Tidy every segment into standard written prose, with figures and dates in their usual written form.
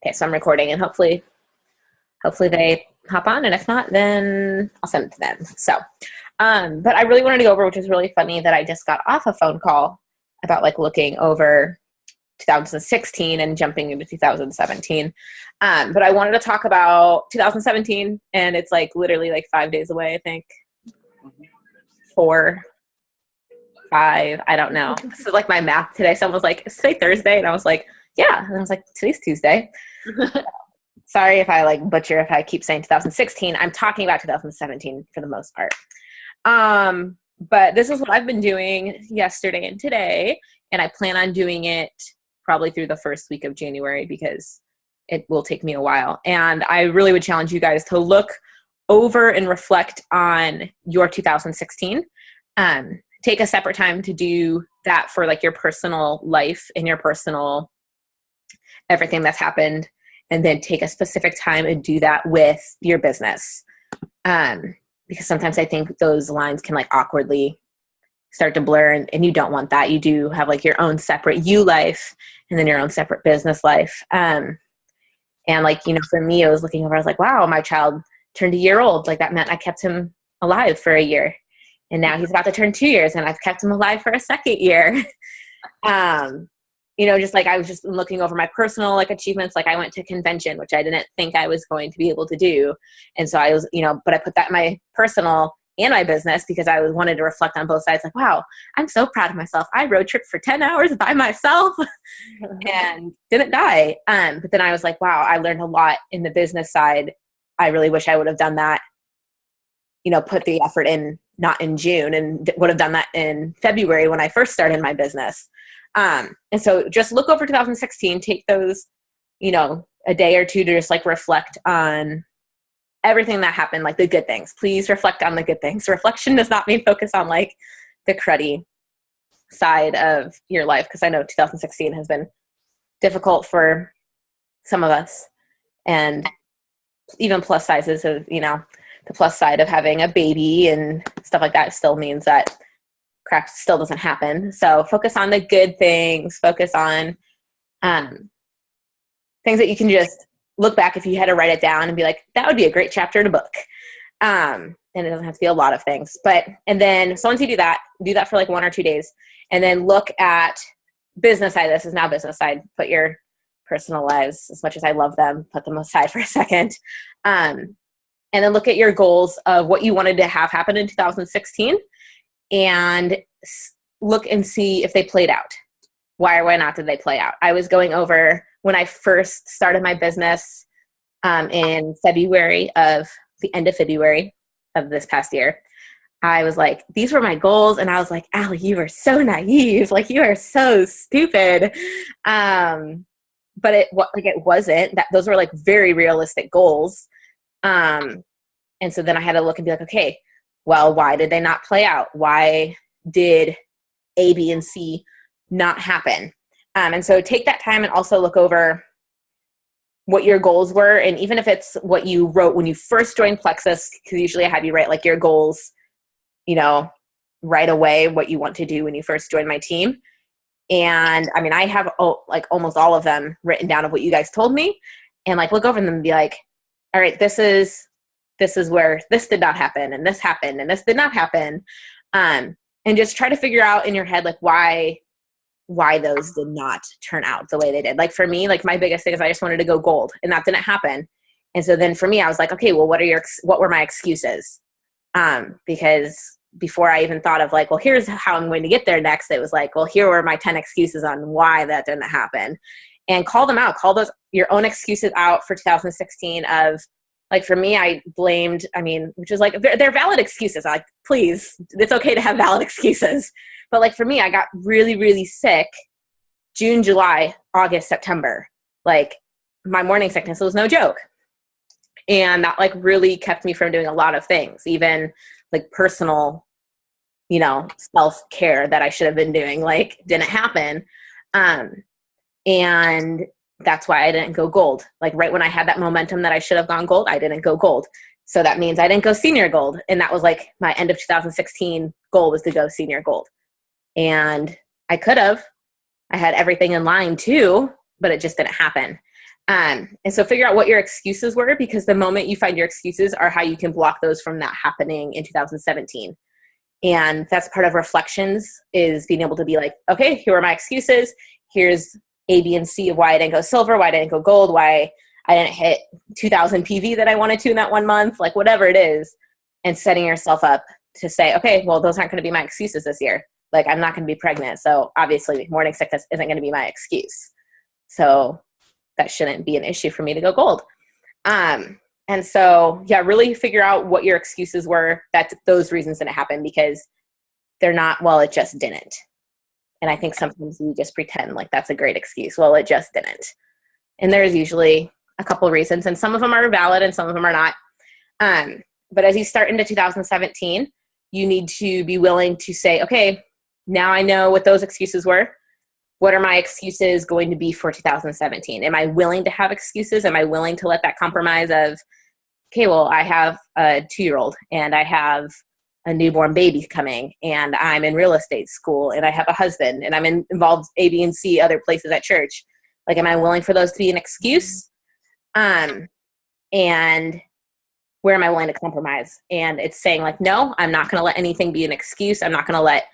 Okay, so I'm recording, and hopefully they hop on, and if not, then I'll send it to them. So, but I really wanted to go over, which is really funny, that I just got off a phone call about like looking over 2016 and jumping into 2017. But I wanted to talk about 2017, and it's like literally like 5 days away, I think. 4, 5, I don't know. This is like my math today. Someone was like, "Is today Thursday?" And I was like, "Yeah." And I was like, "Today's Tuesday." Sorry if I like butcher if I keep saying 2016. I'm talking about 2017 for the most part. But this is what I've been doing yesterday and today, and I plan on doing it probably through the first week of January because it will take me a while. And I really would challenge you guys to look over and reflect on your 2016. Take a separate time to do that for like your personal life and your personal everything that's happened, and then take a specific time and do that with your business. Because sometimes I think those lines can like awkwardly start to blur, and you don't want that. You do have like your own separate you life and then your own separate business life. And like, you know, for me, I was looking over, I was like, wow, my child turned a year old. Like that meant I kept him alive for a year. And now he's about to turn 2 years, and I've kept him alive for a second year. You know, just like I was just looking over my personal like achievements. Like I went to convention, which I didn't think I was going to be able to do. And so I was, you know, but I put that in my personal and my business because I wanted to reflect on both sides. Like, wow, I'm so proud of myself. I road tripped for 10 hours by myself and didn't die. But then I was like, wow, I learned a lot in the business side. I really wish I would have done that, you know, put the effort in, not in June, and would have done that in February when I first started my business. And so just look over 2016, take those, you know, a day or two to just like reflect on everything that happened, like the good things. Please reflect on the good things. Reflection does not mean focus on like the cruddy side of your life, because I know 2016 has been difficult for some of us, and even plus sizes of, you know, the plus side of having a baby and stuff like that still means that crap still doesn't happen. So focus on the good things. Focus on things that you can just look back if you had to write it down and be like, that would be a great chapter in a book. And it doesn't have to be a lot of things. And then so once you do that for like 1 or 2 days, and then look at business side. This is now business side. Put your personal lives, as much as I love them, put them aside for a second. And then look at your goals of what you wanted to have happen in 2016, and look and see if they played out. Why or why not did they play out? I was going over when I first started my business in February of the end of February of this past year. I was like, these were my goals. And I was like, Allie, you are so naive. Like, you are so stupid. But it wasn't that. Those were like very realistic goals. And so then I had to look and be like, okay, well, why did they not play out? Why did A, B, and C not happen? And so take that time and also look over what your goals were. And even if it's what you wrote when you first joined Plexus, because usually I have you write like your goals, you know, right away, what you want to do when you first join my team. And I mean, I have like almost all of them written down of what you guys told me, and like look over them and be like, all right, this is where this did not happen, and this happened, and this did not happen. And just try to figure out in your head, like why those did not turn out the way they did. Like for me, like my biggest thing is I just wanted to go gold, and that didn't happen. And so then for me, I was like, okay, well, what were my excuses? Because before I even thought of like, well, here's how I'm going to get there next, it was like, well, here were my 10 excuses on why that didn't happen. And call them out. Call those your own excuses out for 2016 of, like for me, I blamed, which is like, they're valid excuses. Like, please, it's okay to have valid excuses. But like for me, I got really, really sick June, July, August, September. Like my morning sickness was no joke. And that like really kept me from doing a lot of things, even like personal, self-care that I should have been doing, like didn't happen. And that's why I didn't go gold. Like right when I had that momentum that I should have gone gold, I didn't go gold. So that means I didn't go senior gold. And that was like my end of 2016 goal, was to go senior gold. And I could have. I had everything in line too, but it just didn't happen. And so figure out what your excuses were, because the moment you find your excuses are how you can block those from that happening in 2017. And that's part of reflections, is being able to be like, okay, here are my excuses. Here's A, B, and C of why I didn't go silver, why I didn't go gold, why I didn't hit 2,000 PV that I wanted to in that 1 month, like whatever it is, and setting yourself up to say, okay, well, those aren't going to be my excuses this year. Like, I'm not going to be pregnant. So obviously morning sickness isn't going to be my excuse. So that shouldn't be an issue for me to go gold. And so, yeah, really figure out what your excuses were that those reasons didn't happen, because they're not, well, it just didn't. And I think sometimes we just pretend like that's a great excuse. Well, it just didn't. And there's usually a couple of reasons, and some of them are valid and some of them are not. But as you start into 2017, you need to be willing to say, okay, now I know what those excuses were. What are my excuses going to be for 2017? Am I willing to have excuses? Am I willing to let that compromise of, okay, well, I have a 2-year-old and I have a newborn baby coming and I'm in real estate school and I have a husband and I'm involved A, B, and C other places at church. Like, am I willing for those to be an excuse? And where am I willing to compromise? And it's saying like, no, I'm not going to let anything be an excuse. I'm not going to let,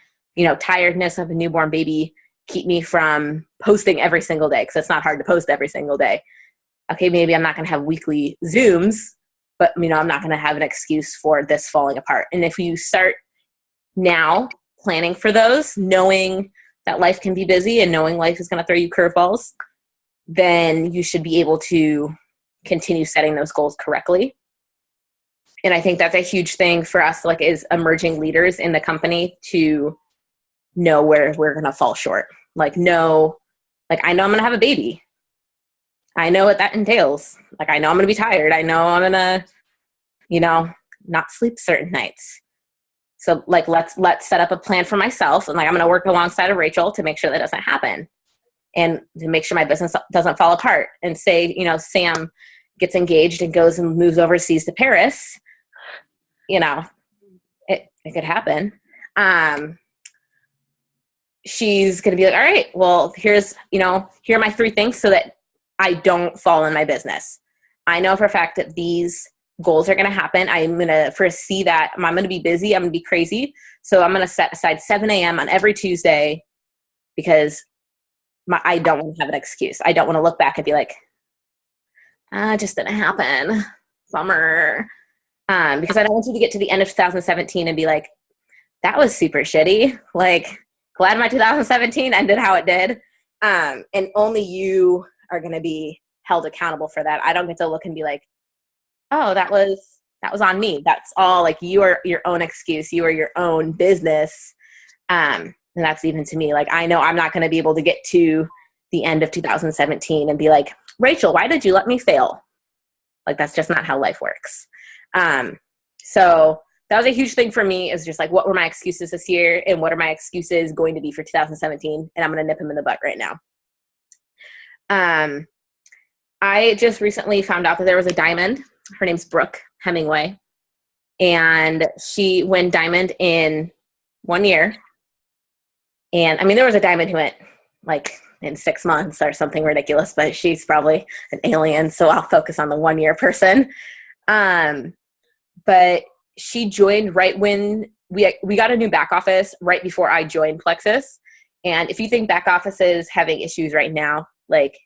tiredness of a newborn baby keep me from posting every single day, because it's not hard to post every single day. Okay, maybe I'm not going to have weekly Zooms, but I'm not going to have an excuse for this falling apart. And if you start now planning for those, knowing that life can be busy and knowing life is going to throw you curveballs, then you should be able to continue setting those goals correctly. And I think that's a huge thing for us, like, as emerging leaders in the company, to know where we're going to fall short. I know I'm going to have a baby. I know what that entails. Like, I know I'm going to be tired. I know I'm going to, not sleep certain nights. So let's set up a plan for myself. And I'm going to work alongside of Rachel to make sure that doesn't happen, and to make sure my business doesn't fall apart. And say, Sam gets engaged and goes and moves overseas to Paris. It could happen. She's going to be like, all right, well, here are my 3 things so that I don't fall in my business. I know for a fact that these goals are going to happen. I'm going to foresee that I'm going to be busy. I'm going to be crazy. So I'm going to set aside 7 a.m. on every Tuesday, because I don't want to have an excuse. I don't want to look back and be like, it just didn't happen. Bummer. Because I don't want you to get to the end of 2017 and be like, that was super shitty. Like, glad my 2017 ended how it did. And only you are going to be held accountable for that. I don't get to look and be like, oh, that was on me. That's all, like, you are your own excuse. You are your own business. And that's even to me. Like, I know I'm not going to be able to get to the end of 2017 and be like, Rachel, why did you let me fail? Like, that's just not how life works. So that was a huge thing for me, is just like, what were my excuses this year and what are my excuses going to be for 2017? And I'm going to nip them in the butt right now. I just recently found out that there was a diamond. Her name's Brooke Hemingway. And she went diamond in 1 year. And there was a diamond who went like in 6 months or something ridiculous, but she's probably an alien. So I'll focus on the 1 year person. But she joined right when we got a new back office right before I joined Plexus. And if you think back offices having issues right now, like,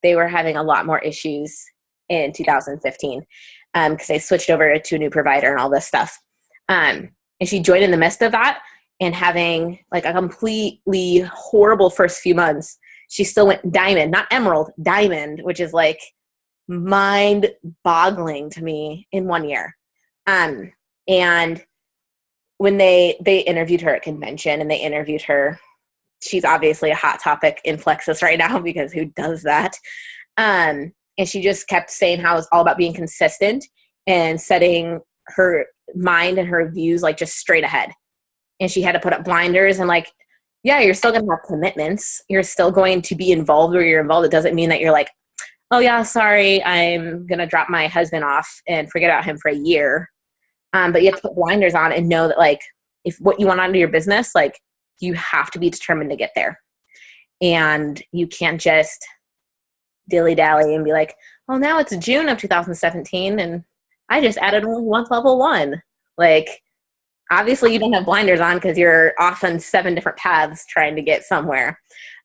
they were having a lot more issues in 2015 because they switched over to a new provider and all this stuff. And she joined in the midst of that and having like a completely horrible first few months. She still went diamond, not emerald, diamond, which is like mind-boggling to me in 1 year. And when they interviewed her at convention and they interviewed her, she's obviously a hot topic in Plexus right now, because who does that? And she just kept saying how it's all about being consistent and setting her mind and her views like just straight ahead. And she had to put up blinders and like, yeah, you're still going to have commitments. You're still going to be involved where you're involved. It doesn't mean that you're like, oh yeah, sorry, I'm going to drop my husband off and forget about him for a year. But you have to put blinders on and know that, like, if what you want out of your business, like, you have to be determined to get there. And you can't just dilly-dally and be like, oh, now it's June of 2017 and I just added only one level 1. Like, obviously you don't have blinders on because you're off on 7 different paths trying to get somewhere.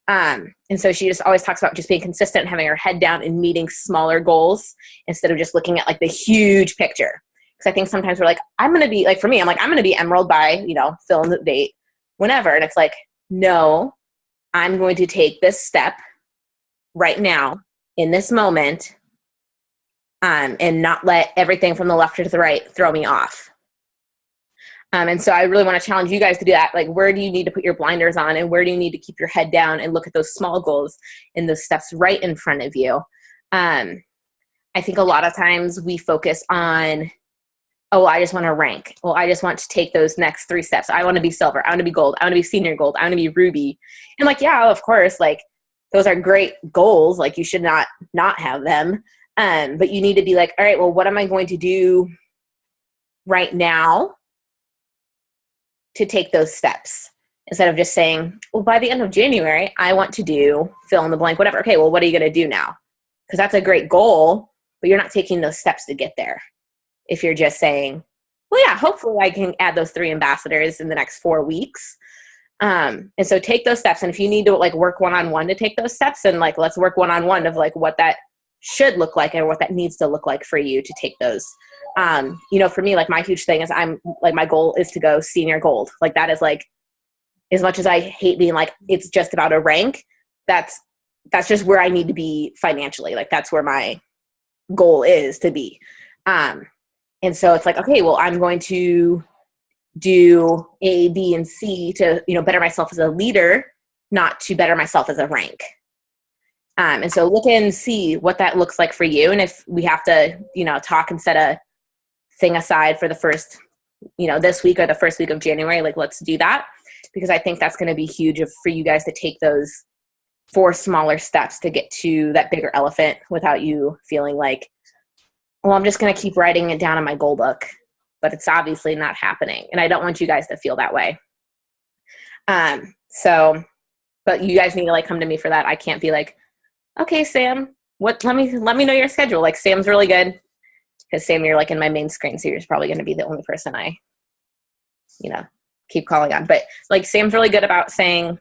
And so she just always talks about just being consistent, having her head down and meeting smaller goals instead of just looking at like the huge picture. Because I think sometimes we're like, I'm going to be like, for me, I'm like, I'm going to be Emerald by, fill in the date, whenever. And it's like, no, I'm going to take this step right now in this moment, and not let everything from the left to the right throw me off. And so I really want to challenge you guys to do that. Like, where do you need to put your blinders on, and where do you need to keep your head down and look at those small goals and those steps right in front of you? I think a lot of times we focus on, oh, I just want to rank. Well, I just want to take those next 3 steps. I want to be silver. I want to be gold. I want to be senior gold. I want to be ruby. And like, yeah, of course, like those are great goals. Like, you should not have them. But you need to be like, all right, well, what am I going to do right now to take those steps, instead of just saying, well, by the end of January, I want to do fill in the blank, whatever. Okay, well, what are you going to do now? Because that's a great goal, but you're not taking those steps to get there. If you're just saying, well, yeah, hopefully I can add those 3 ambassadors in the next 4 weeks. And so take those steps. And if you need to like work one-on-one to take those steps, and like, let's work one-on-one of like what that should look like and what that needs to look like for you to take those. For me, like my huge thing is I'm like, my goal is to go senior gold. Like that is like, as much as I hate being like, it's just about a rank, that's just where I need to be financially. Like that's where my goal is to be. And so it's like, okay, well, I'm going to do A, B, and C to, better myself as a leader, not to better myself as a rank. And so look and see what that looks like for you. And if we have to, talk and set a thing aside for the first, this week or the first week of January, like let's do that, because I think that's going to be huge for you guys to take those 4 smaller steps to get to that bigger elephant without you feeling like, well, I'm just going to keep writing it down in my goal book, but it's obviously not happening. And I don't want you guys to feel that way. But you guys need to like come to me for that. I can't be like, okay, Sam, let me know your schedule. Like Sam's really good, because Sam, you're like in my main screen, so you're probably going to be the only person I, keep calling on. But like Sam's really good about saying, all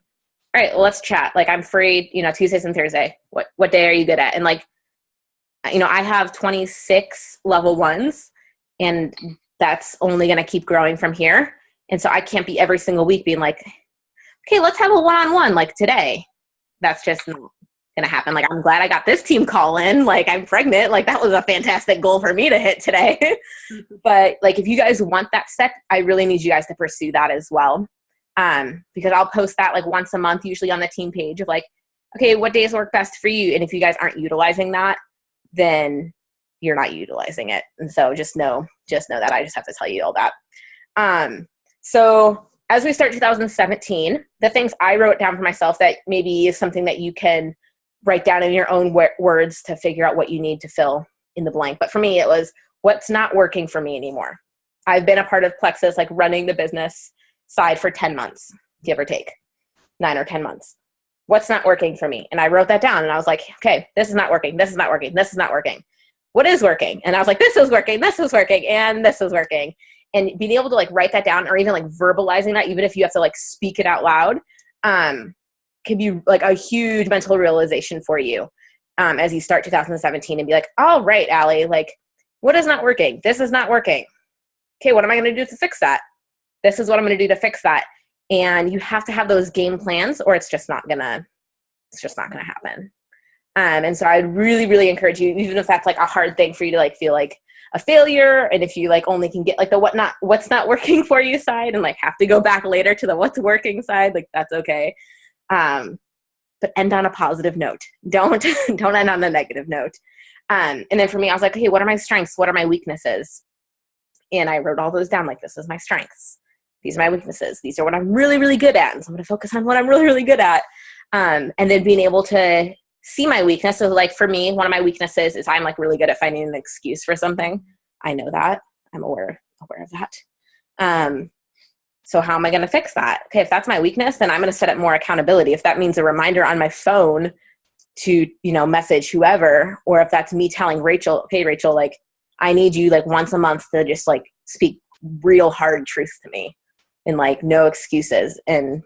right, well, let's chat. Like I'm free, Tuesdays and Thursday. What day are you good at? And like, I have 26 level 1s, and that's only going to keep growing from here. And so I can't be every single week being like, okay, let's have a one-on-one like today. That's just not going to happen. Like, I'm glad I got this team call in. Like, I'm pregnant. Like, that was a fantastic goal for me to hit today. But like, if you guys want that step, I really need you guys to pursue that as well. Because I'll post that like once a month, usually on the team page of like, okay, what days work best for you? And if you guys aren't utilizing that, then you're not utilizing it. And so just know that I just have to tell you all that. So as we start 2017, the things I wrote down for myself that maybe is something that you can write down in your own words to figure out what you need to fill in the blank. But for me, it was what's not working for me anymore. I've been a part of Plexus, like running the business side for 10 months, give or take 9 or 10 months. What's not working for me? And I wrote that down and I was like, okay, this is not working. This is not working. This is not working. What is working? And I was like, this is working. This is working. And this is working. And being able to like write that down, or even like verbalizing that, even if you have to like speak it out loud, can be like a huge mental realization for you as you start 2017 and be like, all right, Allie, like what is not working? This is not working. Okay, what am I going to do to fix that? This is what I'm going to do to fix that. And you have to have those game plans, or it's just not gonna happen. And so I'd really, really encourage you, even if that's like a hard thing for you to like feel like a failure, and if you like only can get like the what's not working for you side, and like have to go back later to the what's working side, like that's okay. But end on a positive note. Don't end on a negative note. And then for me, I was like, okay, what are my strengths? What are my weaknesses? And I wrote all those down. Like, this is my strengths. These are my weaknesses. These are what I'm really, really good at. And so I'm going to focus on what I'm really, really good at. And then being able to see my weakness. So like for me, one of my weaknesses is I'm like really good at finding an excuse for something. I know that. I'm aware of that. So how am I going to fix that? Okay, if that's my weakness, then I'm going to set up more accountability. If that means a reminder on my phone to, message whoever, or if that's me telling Rachel, okay, Rachel, like, I need you like once a month to just like speak real hard truth to me and like no excuses. And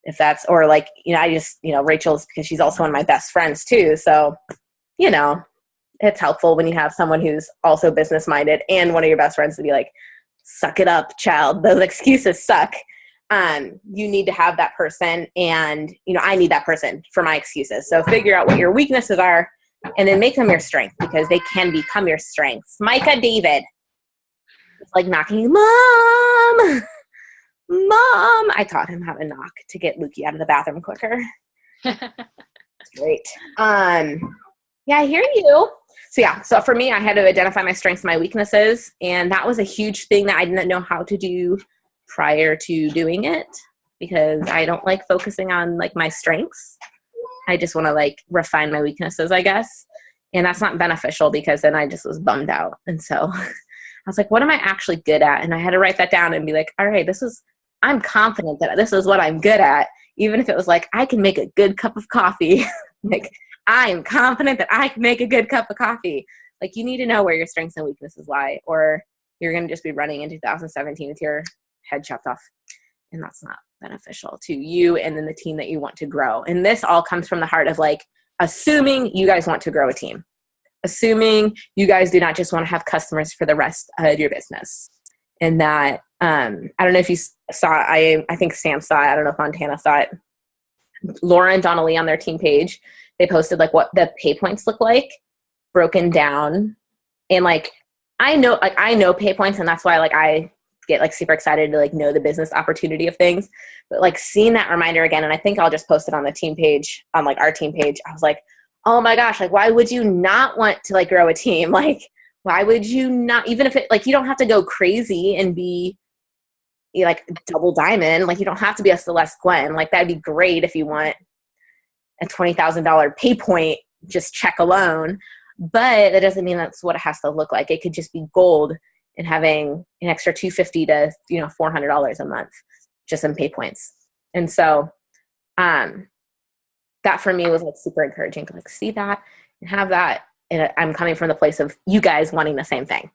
if that's, or like, I just, Rachel's, because she's also one of my best friends too. So, it's helpful when you have someone who's also business minded and one of your best friends to be like, suck it up, child. Those excuses suck. You need to have that person, and I need that person for my excuses. So figure out what your weaknesses are and then make them your strength, because they can become your strengths. Micah David is like knocking, Mom. I taught him how to knock to get Lukey out of the bathroom quicker. It's great. Yeah, I hear you. So for me, I had to identify my strengths and my weaknesses, and that was a huge thing that I didn't know how to do prior to doing it, because I don't like focusing on like my strengths. I just want to like refine my weaknesses, I guess. And that's not beneficial, because then I just was bummed out. And so I was like, what am I actually good at? And I had to write that down and be like, all right, I'm confident that this is what I'm good at. Even if it was like, I can make a good cup of coffee. Like, I'm confident that I can make a good cup of coffee. Like, you need to know where your strengths and weaknesses lie, or you're going to just be running in 2017 with your head chopped off. And that's not beneficial to you and then the team that you want to grow. And this all comes from the heart of like, assuming you guys want to grow a team, assuming you guys do not just want to have customers for the rest of your business. And that, I don't know if you saw, I think Sam saw it. I don't know if Montana saw it. Laura and Donna Lee on their team page, they posted like what the pay points look like broken down. And like, I know pay points, and that's why like I get like super excited to like know the business opportunity of things. But like seeing that reminder again, and I think I'll just post it on the team page, on like our team page. I was like, oh my gosh, like why would you not want to like grow a team? Like, why would you not, even if it like, you don't have to go crazy and be like double diamond. Like, you don't have to be a Celeste Gwen. Like, that'd be great if you want a $20,000 pay point, just check alone. But that doesn't mean that's what it has to look like. It could just be gold and having an extra $250 to $400 a month just in pay points. And so that for me was like super encouraging to like see that and have that. And I'm coming from the place of you guys wanting the same thing.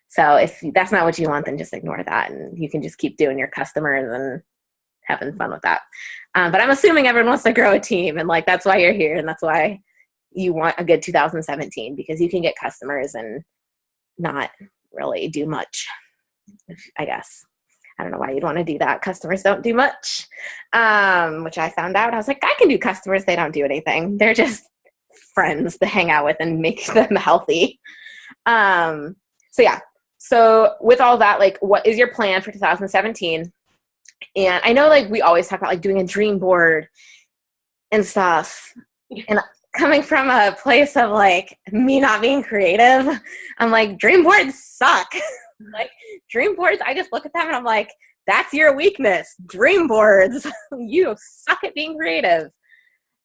So if that's not what you want, then just ignore that, and you can just keep doing your customers and having fun with that. But I'm assuming everyone wants to grow a team, and like that's why you're here, and that's why you want a good 2017, because you can get customers and not really do much, I guess. I don't know why you'd want to do that. Customers don't do much, which I found out. I was like, I can do customers. They don't do anything. They're just friends to hang out with and make them healthy. So with all that, like, what is your plan for 2017? And I know like we always talk about like doing a dream board and stuff. And coming from a place of like me not being creative, I'm like, dream boards suck. Like, dream boards, I just look at them and I'm like, that's your weakness. Dream boards. You suck at being creative.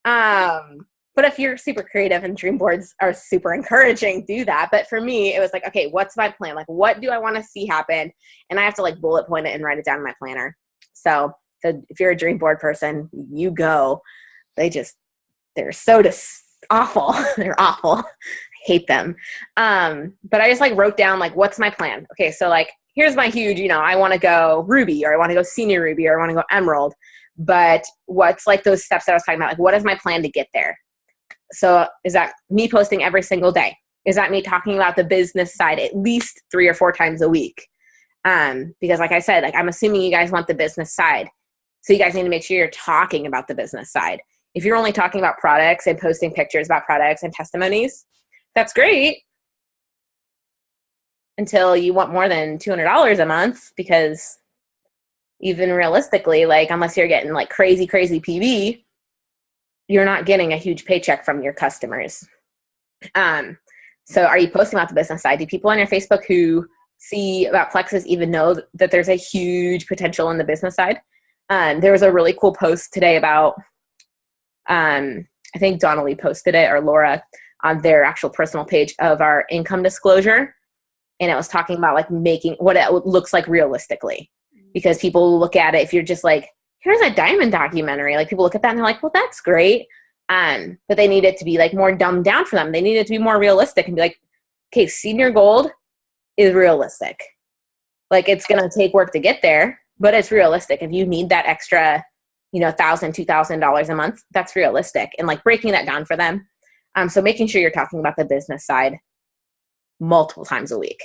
But if you're super creative and dream boards are super encouraging, do that. But for me, it was like, okay, what's my plan? Like, what do I want to see happen? And I have to like bullet point it and write it down in my planner. So if you're a dream board person, you go. They're so awful. They're awful. I hate them. But I just like wrote down like, what's my plan? Okay, so like, here's my huge, I want to go Ruby, or I want to go Senior Ruby, or I want to go Emerald. But what's like those steps that I was talking about? Like, what is my plan to get there? So is that me posting every single day? Is that me talking about the business side at least 3 or 4 times a week? Because like I said, like I'm assuming you guys want the business side. So you guys need to make sure you're talking about the business side. If you're only talking about products and posting pictures about products and testimonies, that's great. Until you want more than $200 a month, because even realistically, like unless you're getting like crazy PV, you're not getting a huge paycheck from your customers. So are you posting about the business side? Do people on your Facebook who see about Plexus even know that there's a huge potential in the business side? There was a really cool post today about, I think Donnelly posted it, or Laura, on their actual personal page of our income disclosure. And it was talking about like making what it looks like realistically, because people look at it, if you're just like, here's a diamond documentary, like people look at that and they're like, well, that's great. But they need it to be like more dumbed down for them. They need it to be more realistic and be like, okay, senior gold is realistic. Like, it's going to take work to get there, but it's realistic. If you need that extra, $1,000, $2,000 a month, that's realistic. And like breaking that down for them. So making sure you're talking about the business side multiple times a week.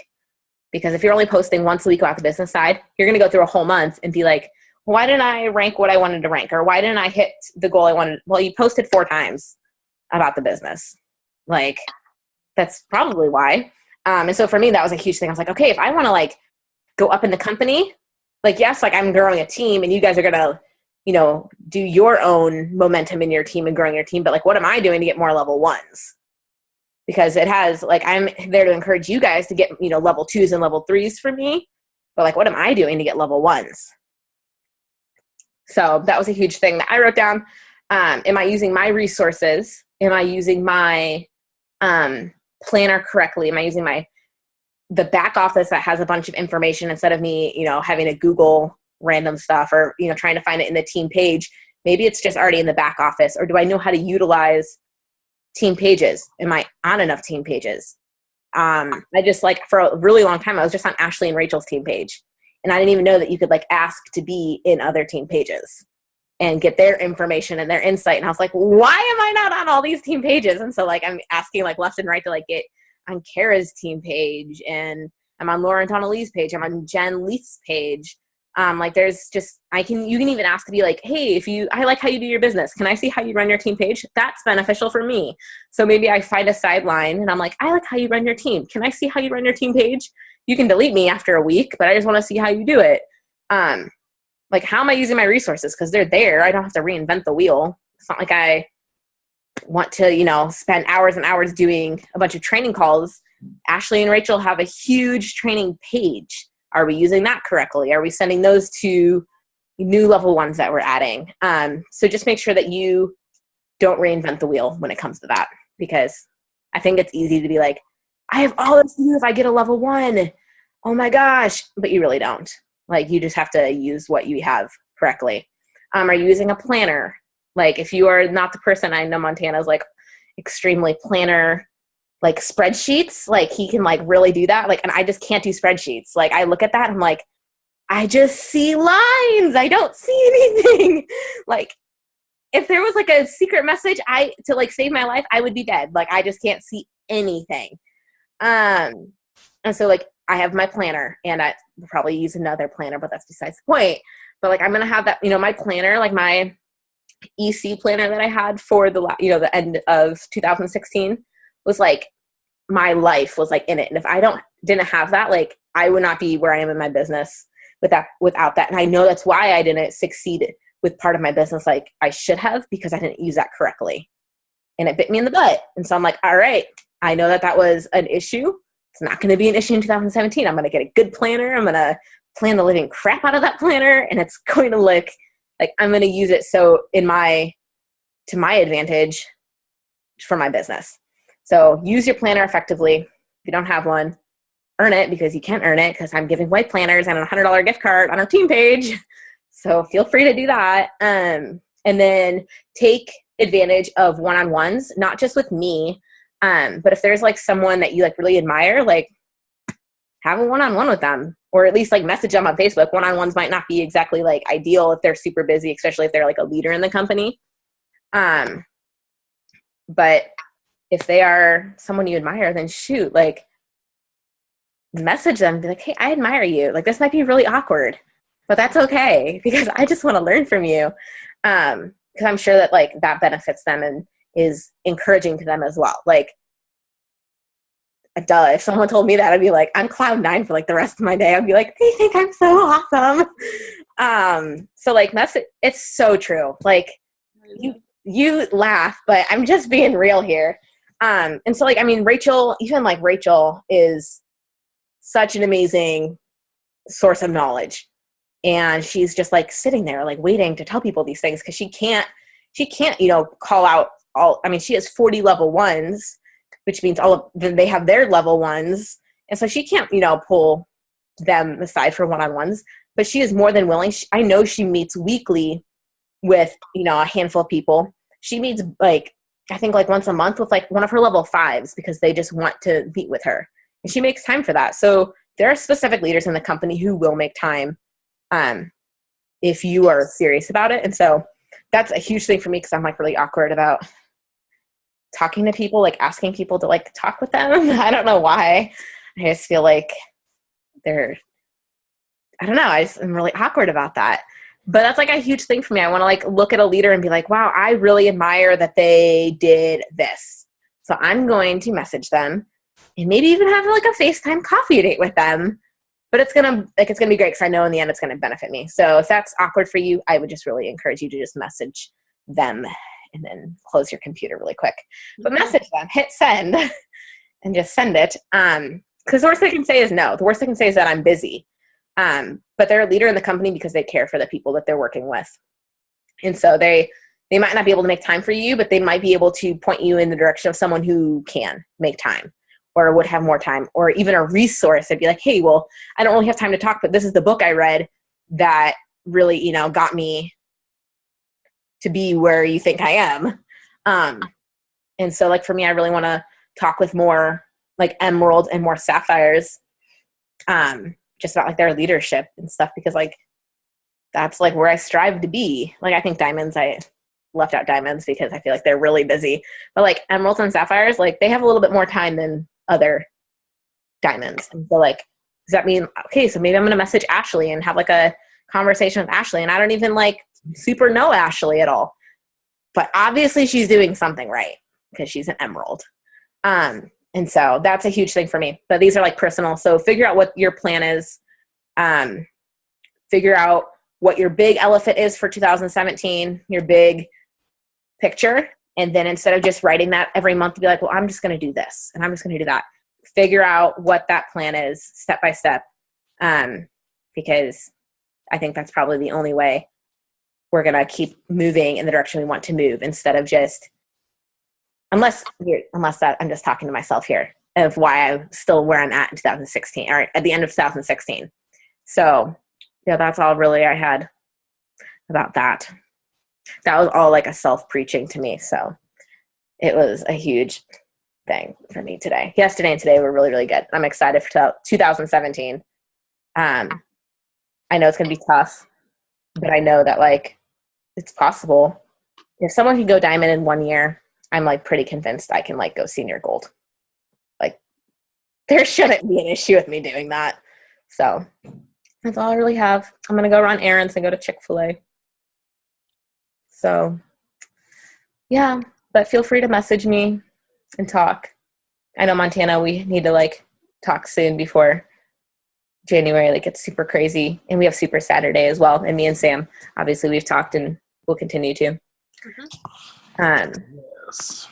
Because if you're only posting once a week about the business side, you're going to go through a whole month and be like, why didn't I rank what I wanted to rank? Or why didn't I hit the goal I wanted? Well, you posted 4 times about the business. Like, that's probably why. And so for me, that was a huge thing. I was like, okay, if I want to like go up in the company, like, yes, like I'm growing a team and you guys are going to, do your own momentum in your team and growing your team. But like, what am I doing to get more level 1s? Because it has, like, I'm there to encourage you guys to get, level 2s and level 3s for me. But like, what am I doing to get level 1s? So that was a huge thing that I wrote down. Am I using my resources? Am I using my planner correctly? Am I using the back office that has a bunch of information instead of me, having to Google random stuff or, trying to find it in the team page? Maybe it's just already in the back office. Or do I know how to utilize team pages? Am I on enough team pages? I just, like, for a really long time, I was just on Ashley and Rachel's team page. And I didn't even know that you could like ask to be in other team pages and get their information and their insight. And I was like, why am I not on all these team pages? And so like, I'm asking like left and right to like get on Kara's team page, and I'm on Lauren Donnelly's page. I'm on Jen Leith's page. Like there's just, you can even ask to be like, hey, I like how you do your business. Can I see how you run your team page? That's beneficial for me. So maybe I find a sideline and I'm like, I like how you run your team. Can I see how you run your team page? You can delete me after a week, but I just want to see how you do it. Like, how am I using my resources? Because they're there. I don't have to reinvent the wheel. It's not like I want to, spend hours and hours doing a bunch of training calls. Ashley and Rachel have a huge training page. Are we using that correctly? Are we sending those to new level 1s that we're adding? So just make sure that you don't reinvent the wheel when it comes to that, because I think it's easy to be like, I have all this to do if I get a level 1. Oh my gosh. But you really don't. Like, you just have to use what you have correctly. Are you using a planner? Like, if you are not the person, I know Montana's like extremely planner, like spreadsheets, like he can like really do that. Like, and I just can't do spreadsheets. Like, I look at that and I'm like, I just see lines. I don't see anything. Like, if there was like a secret message to like save my life, I would be dead. Like, I just can't see anything. And so like I have my planner, and I will probably use another planner, but that's besides the point. But like, I'm going to have that, my planner, like my EC planner that I had for the end of 2016 was like, my life was like in it. And if I didn't have that, like I would not be where I am in my business without that. And I know that's why I didn't succeed with part of my business like I should have, because I didn't use that correctly. And it bit me in the butt. And so I'm like, all right, I know that was an issue. It's not going to be an issue in 2017. I'm going to get a good planner. I'm going to plan the living crap out of that planner. And it's going to look like I'm going to use it to my advantage for my business. So use your planner effectively. If you don't have one, earn it, because you can't earn it, because I'm giving away planners and a $100 gift card on our team page. So feel free to do that. And then take advantage of one-on-ones, not just with me, but if there's like someone that you like really admire, like have a one-on-one with them, or at least like message them on Facebook. One-on-ones might not be exactly like ideal if they're super busy, especially if they're like a leader in the company. But if they are someone you admire, then shoot, like message them, be like, hey, I admire you. Like, this might be really awkward, but that's okay, because I just want to learn from you. Because I'm sure that like that benefits them and is encouraging to them as well. Like, duh, if someone told me that, I'd be like, I'm cloud 9 for like the rest of my day. I'd be like, they think I'm so awesome. So like it's so true. Like you laugh, but I'm just being real here. And so like, I mean, Rachel is such an amazing source of knowledge, and she's just like sitting there like waiting to tell people these things, because she can't, call out she has 40 level 1s, which means all of them, they have their level 1s. And so she can't, pull them aside for one-on-ones, but she is more than willing. I know she meets weekly with, a handful of people, she meets like, I think like once a month with like one of her level 5s because they just want to meet with her. And she makes time for that. So there are specific leaders in the company who will make time if you are serious about it. And so that's a huge thing for me because I'm like really awkward about talking to people, like asking people to like talk with them. I don't know why. I just feel like I don't know. I'm really awkward about that. But that's like a huge thing for me. I want to like look at a leader and be like, wow, I really admire that they did this. So I'm going to message them and maybe even have like a FaceTime coffee date with them. But it's gonna be great because I know in the end it's gonna benefit me. So if that's awkward for you, I would just really encourage you to just message them and then close your computer really quick. But message them, hit send, and just send it. Because the worst they can say is no. The worst they can say is that I'm busy. But they're a leader in the company because they care for the people that they're working with. And so they might not be able to make time for you, but they might be able to point you in the direction of someone who can make time or would have more time, or even a resource. They'd be like, hey, well, I don't really have time to talk, but this is the book I read that really, you know, got me to be where you think I am. And so like for me, I really want to talk with more like emeralds and more sapphires, just about like their leadership and stuff, because like that's like where I strive to be. Like I think diamonds, I left out diamonds because I feel like they're really busy, but like emeralds and sapphires, like they have a little bit more time than other diamonds. And so like, does that mean, okay, so maybe I'm going to message Ashley and have like a conversation with Ashley, and I don't even like super know Ashley at all, but obviously she's doing something right because she's an emerald. And so that's a huge thing for me, but these are like personal. So figure out what your plan is. Figure out what your big elephant is for 2017, your big picture. And then instead of just writing that every month, be like, well, I'm just going to do this and I'm just going to do that. Figure out what that plan is step by step. Because I think that's probably the only way we're going to keep moving in the direction we want to move, instead of just, unless that I'm just talking to myself here of why I'm still where I'm at in 2016 or at the end of 2016. So yeah, that's all really I had about that. That was all like a self-preaching to me. So it was a huge thing for me today. Yesterday and today were really, really good. I'm excited for 2017. I know it's going to be tough, but I know that like it's possible. If someone can go diamond in 1 year, I'm like pretty convinced I can like go senior gold. Like there shouldn't be an issue with me doing that. So that's all I really have. I'm going to go run errands and go to Chick-fil-A. So yeah, but feel free to message me and talk. I know Montana, we need to like talk soon before January like gets super crazy, and we have Super Saturday as well. And me and Sam, obviously we've talked and we'll continue to. Yes.